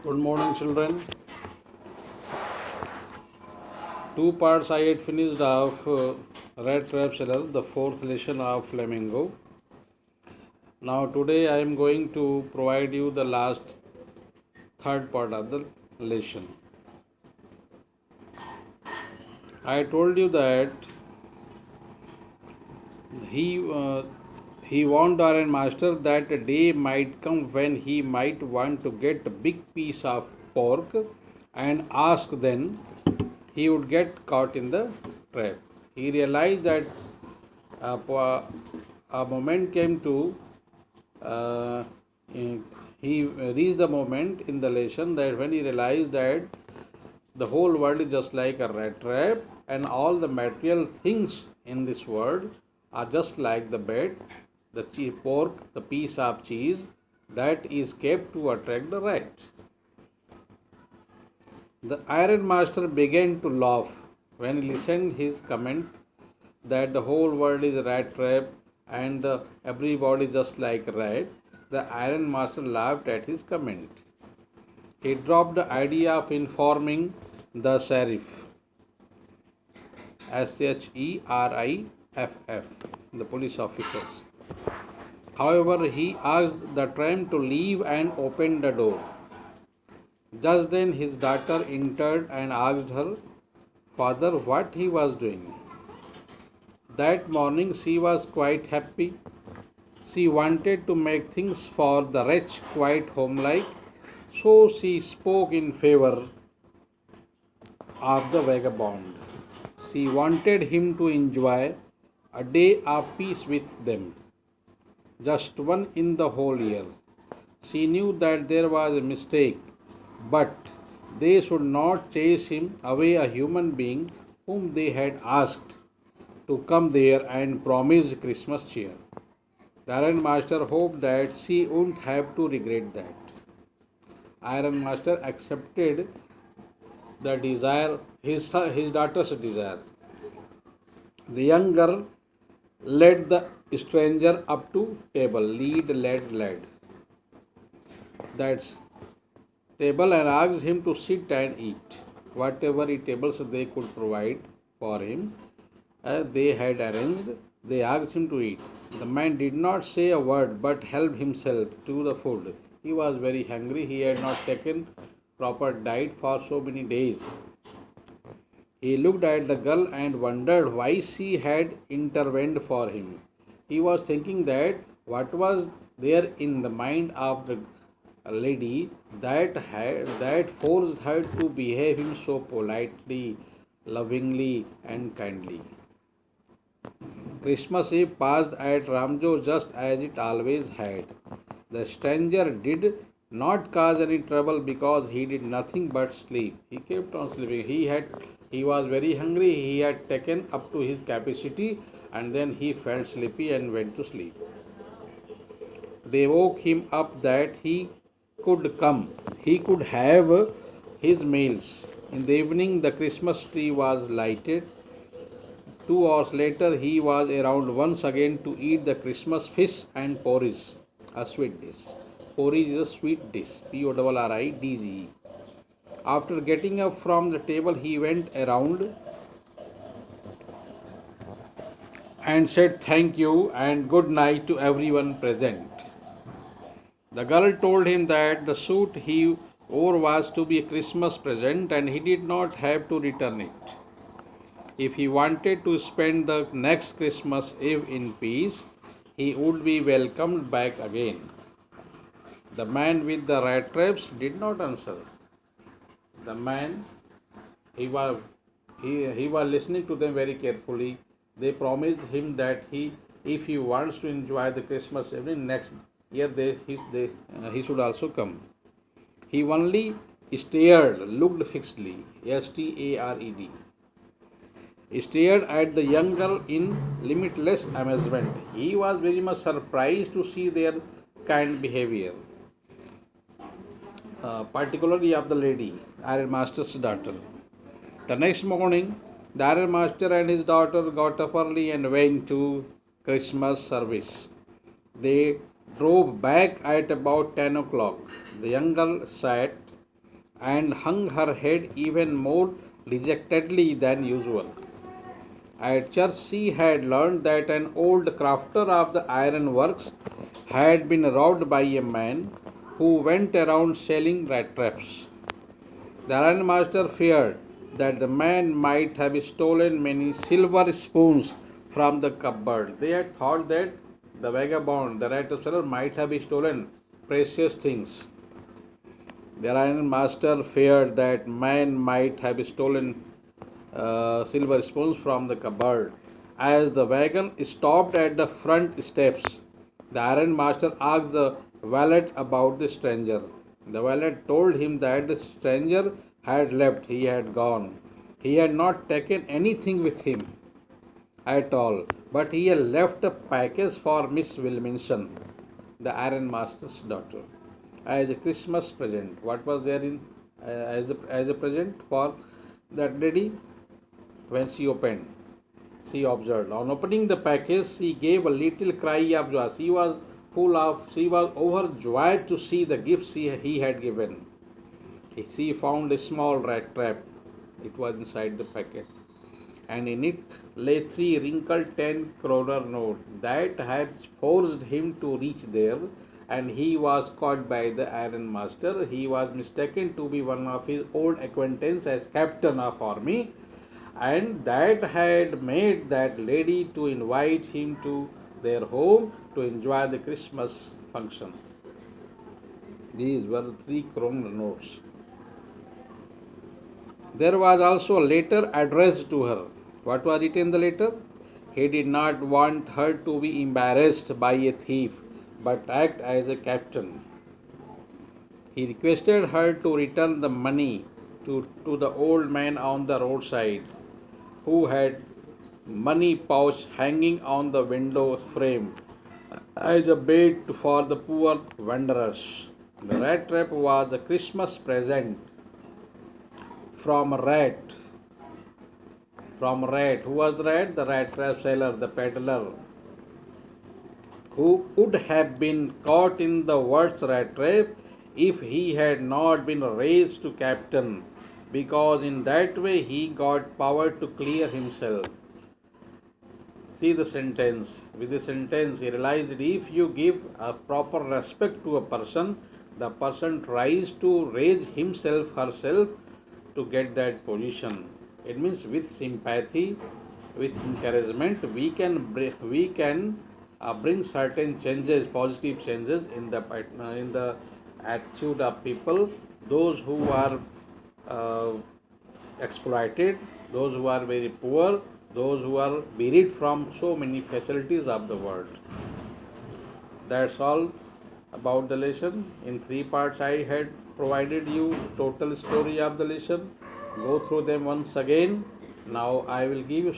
Good morning, children. Two parts I had finished of Red Trapseller, the fourth lesson of Flamingo. Now, today I am going to provide you the last third part of the lesson. I told you that he he warned Iron Master that a day might come when he might want to get a big piece of pork and ask then he would get caught in the trap. He realized that a moment came to uh, he reached the moment in the lesson that when he realized that the whole world is just like a rat trap and all the material things in this world are just like the bed, the pork, the piece of cheese that is kept to attract the rat. The Iron Master began to laugh when he listened his comment that the whole world is a rat trap and everybody just like a rat. The Iron Master laughed at his comment. He dropped the idea of informing the sheriff, Sheriff, the police officers. However, he asked the tramp to leave and opened the door. Just then his daughter entered and asked her father what he was doing. That morning she was quite happy. She wanted to make things for the wretch quite homelike, so she spoke in favor of the vagabond. She wanted him to enjoy a day of peace with them, just one in the whole year. She knew that there was a mistake, but they should not chase him away, a human being whom they had asked to come there and promised Christmas cheer. The Iron Master hoped that she wouldn't have to regret that. Iron Master accepted the desire, his daughter's desire. The young girl led the stranger up to table, led. That's table and asked him to sit and eat. Whatever tables they could provide for him, they had arranged, they asked him to eat. The man did not say a word but helped himself to the food. He was very hungry. He had not taken proper diet for so many days. He looked at the girl and wondered why she had intervened for him. He was thinking that what was there in the mind of the lady that forced her to behave him so politely, lovingly, and kindly. Christmas Eve passed at Ramjo just as it always had. The stranger did not cause any trouble because he did nothing but sleep. He kept on sleeping. He was very hungry. He had taken up to his capacity and then he felt sleepy and went to sleep. They woke him up that he could come. He could have his meals. In the evening, the Christmas tree was lighted. 2 hours later, he was around once again to eat the Christmas fish and porridge, a sweet dish. Porridge is a sweet dish, Porridge. After getting up from the table, he went around and said thank you and good night to everyone present. The girl told him that the suit he wore was to be a Christmas present and he did not have to return it. If he wanted to spend the next Christmas Eve in peace, he would be welcomed back again. The man with the rat traps did not answer. The man, he was listening to them very carefully. They promised him that if he wants to enjoy the Christmas evening next year, he should also come. He only stared, looked fixedly, stared, stared at the young girl in limitless amazement. He was very much surprised to see their kind behavior, particularly of the lady, Iron Master's daughter. The next morning, the Iron Master and his daughter got up early and went to Christmas service. They drove back at about 10 o'clock. The young girl sat and hung her head even more dejectedly than usual. At church, she had learned that an old crafter of the ironworks had been robbed by a man who went around selling rat traps. The ironmaster feared that the man might have stolen many silver spoons from the cupboard. They had thought that the vagabond, the rat seller, might have stolen precious things. The ironmaster feared that man might have stolen silver spoons from the cupboard. As the wagon stopped at the front steps, the ironmaster asked the valet about the stranger. The valet told him that the stranger had left, he had gone. He had not taken anything with him at all, but he had left a package for Miss Wilminson, the ironmaster's daughter, as a Christmas present. What was there in as a present for that lady? When she opened, she observed. On opening the package, she gave a little cry of joy. She was overjoyed to see the gifts he had given. She found a small rat trap. It was inside the packet, and in it lay three wrinkled 10 kroner notes that had forced him to reach there. And he was caught by the ironmaster. He was mistaken to be one of his old acquaintances as captain of army, and that had made that lady to invite him to their home to enjoy the Christmas function. These were 3 kroner notes. There was also a letter addressed to her. What was written in the letter? He did not want her to be embarrassed by a thief, but act as a captain. He requested her to return the money to the old man on the roadside, who had money pouch hanging on the window frame as a bait for the poor wanderers. The rat trap was a Christmas present from a rat. From a rat. Who was the rat? The rat trap seller, the peddler, who would have been caught in the worst rat trap if he had not been raised to captain, because in that way he got power to clear himself. See the sentence. With the sentence, he realized that if you give a proper respect to a person, the person tries to raise himself, herself to get that position. It means with sympathy, with encouragement, we can bring certain changes, positive changes in the attitude of people, those who are exploited, those who are very poor, those who are buried from so many facilities of the world. That's all about the lesson. In 3 parts I had provided you total story of the lesson. Go through them once again. Now I will give you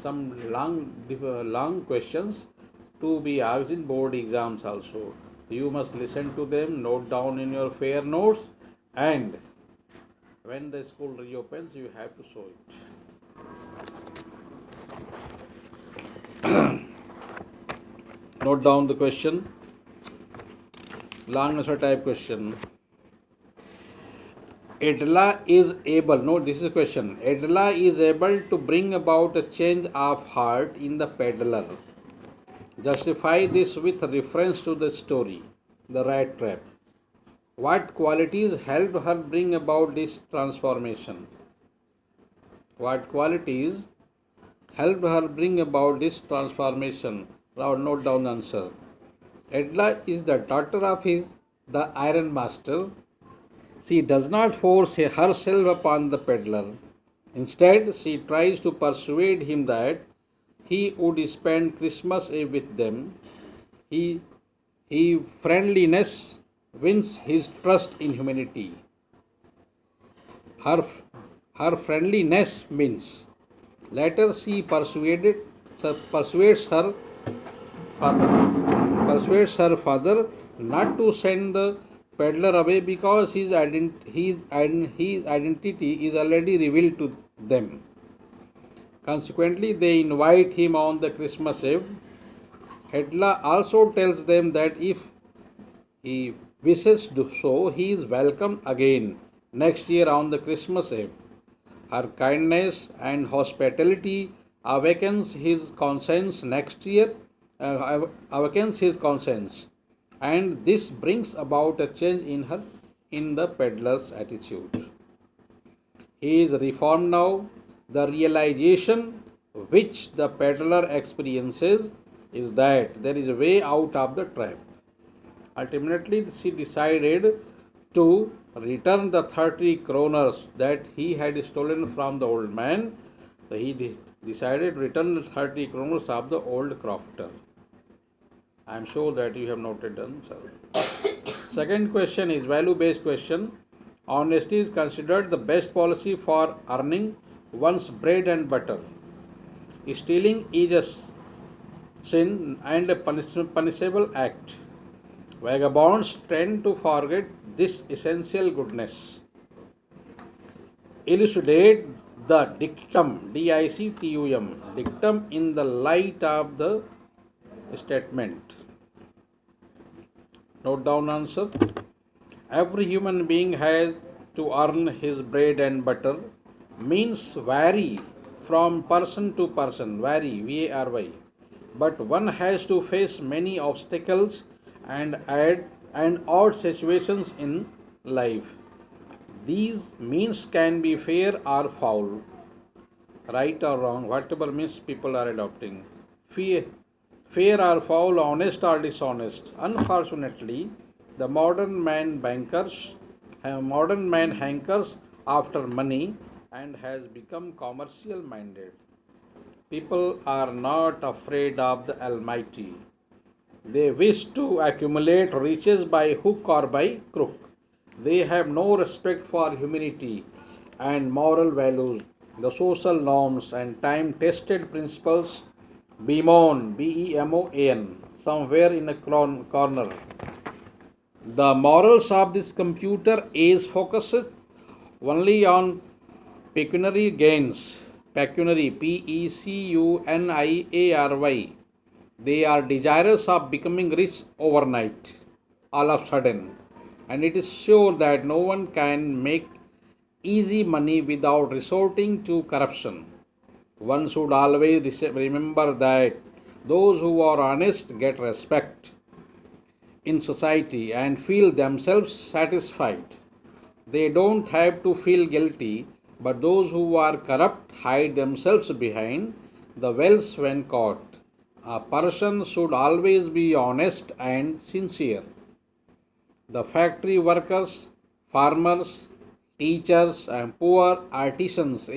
some long questions to be asked in board exams also. You must listen to them, note down in your fair notes, and when the school reopens, you have to show it. Note down the question. Long answer type question. Adela is able, no, this is question. Adela is able to bring about a change of heart in the peddler. Justify this with reference to the story, the rat trap. What qualities helped her bring about this transformation? What qualities helped her bring about this transformation? Now note down the answer. Adela is the daughter of the iron master. She does not force herself upon the peddler. Instead, she tries to persuade him that he would spend Christmas Eve with them. He friendliness wins his trust in humanity. Her friendliness wins. Later, she persuades her father not to send the peddler away because his identity is already revealed to them. Consequently, they invite him on the Christmas Eve. Adela also tells them that if he wishes to so, he is welcome again next year on the Christmas Eve. Her kindness and hospitality awakens his conscience next year, awakens his conscience, and this brings about a change in the peddler's attitude. He is reformed now. The realization which the peddler experiences is that there is a way out of the trap. Ultimately, she decided to return the 30 kroners that he had stolen from the old man. So he decided to return the 30 kroners of the old crofter. I am sure that you have noted down, sir. Second question is value-based question. Honesty is considered the best policy for earning one's bread and butter. Stealing is a sin and a punishable act. Vagabonds tend to forget this essential goodness. Elucidate the dictum in the light of the statement. Note down answer. Every human being has to earn his bread and butter means vary from person to person, vary, but one has to face many obstacles and odd situations in life. These means can be fair or foul, right or wrong, whatever means people are adopting. Fair or foul, honest or dishonest. Unfortunately, the modern man hankers after money and has become commercial minded. People are not afraid of the Almighty. They wish to accumulate riches by hook or by crook. They have no respect for humanity and moral values, the social norms and time tested principles BEMON, somewhere in a corner. The morals of this computer age focuses only on pecuniary gains, PECUNIARY. They are desirous of becoming rich overnight, all of a sudden, and it is sure that no one can make easy money without resorting to corruption. One should always remember that those who are honest get respect in society and feel themselves satisfied. They don't have to feel guilty, but those who are corrupt hide themselves behind the veils when caught. A person should always be honest and sincere. The factory workers, farmers, teachers, and poor artisans,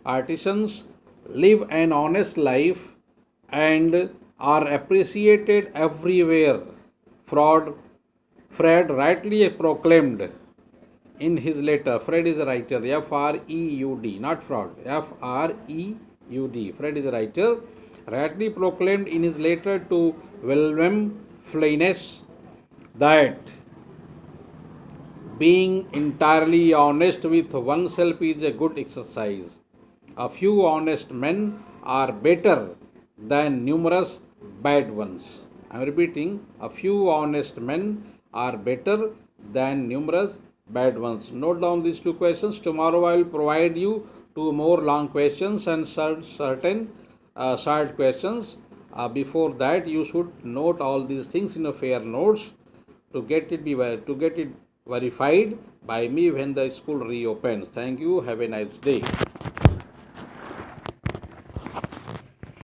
artisans live an honest life and are appreciated everywhere. Fred rightly proclaimed in his letter. Fred is a writer, FREUD, not fraud, FREUD. Fred is a writer, rightly proclaimed in his letter to William Flyness that being entirely honest with oneself is a good exercise. A few honest men are better than numerous bad ones. I am repeating, a few honest men are better than numerous bad ones. Note down these two questions. Tomorrow I will provide you two more long questions and certain short questions. Before that, you should note all these things in a fair notes to get it verified by me when the school reopens. Thank you. Have a nice day.